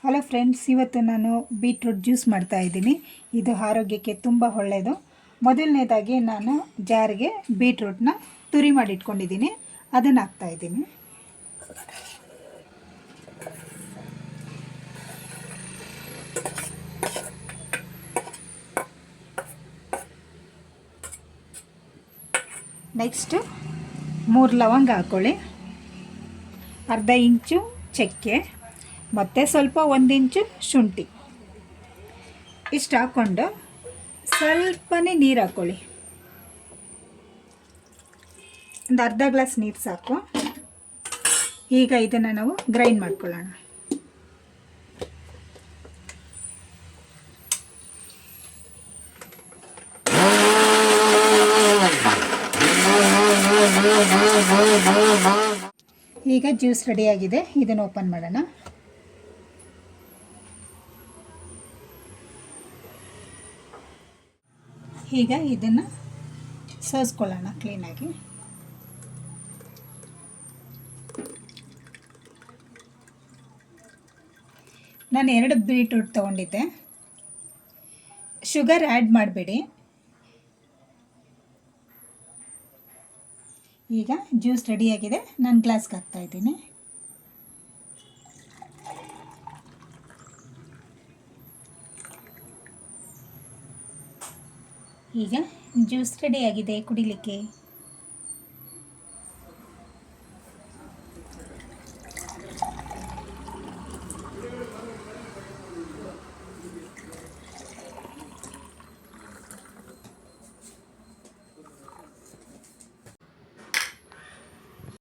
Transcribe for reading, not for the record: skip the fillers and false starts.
Hello friends, ಇವತ್ತು ನಾನು beetroot juice ಮಾಡ್ತಾ ಇದ್ದೀನಿ. ಇದು ಆರೋಗ್ಯಕ್ಕೆ ತುಂಬ ಒಳ್ಳೆಯದು. ಮೊದಲನೇದಾಗಿ ನಾನು ಜಾರಿಗೆ ಬೀಟ್ರೂಟ್ನ ತುರಿ ಮಾಡಿ ಇಟ್ಕೊಂಡಿದ್ದೀನಿ, ಅದನ್ನು ಹಾಕ್ತಾಯಿದ್ದೀನಿ. ನೆಕ್ಸ್ಟು 3 ಲವಂಗ ಹಾಕ್ಕೊಳ್ಳಿ, ಅರ್ಧ ಇಂಚು ಚಕ್ಕೆ ಮತ್ತು ಸ್ವಲ್ಪ 1 ಇಂಚು ಶುಂಠಿ. ಇಷ್ಟು ಹಾಕ್ಕೊಂಡು ಸ್ವಲ್ಪನೇ ನೀರು ಹಾಕ್ಕೊಳ್ಳಿ, ಒಂದು ಅರ್ಧ ಗ್ಲಾಸ್ ನೀರು ಸಾಕು. ಈಗ ಇದನ್ನು ನಾವು ಗ್ರೈಂಡ್ ಮಾಡ್ಕೊಳ್ಳೋಣ. ಈಗ ಜ್ಯೂಸ್ ರೆಡಿಯಾಗಿದೆ, ಇದನ್ನು ಓಪನ್ ಮಾಡೋಣ. ಈಗ ಇದನ್ನು ಸೋಸ್ಕೊಳ್ಳೋಣ ಕ್ಲೀನಾಗಿ. ನಾನು 2 ಬೀಟ್ರೂಟ್ ತೊಗೊಂಡಿದ್ದೆ. ಶುಗರ್ ಆ್ಯಡ್ ಮಾಡಬೇಡಿ. ಈಗ ಜ್ಯೂಸ್ ರೆಡಿಯಾಗಿದೆ, ನಾನು ಗ್ಲಾಸ್ಗೆ ಹಾಕ್ತಾಯಿದ್ದೀನಿ. ಈಗ ಜ್ಯೂಸ್ ರೆಡಿಯಾಗಿದೆ ಕುಡಿಲಿಕ್ಕೆ.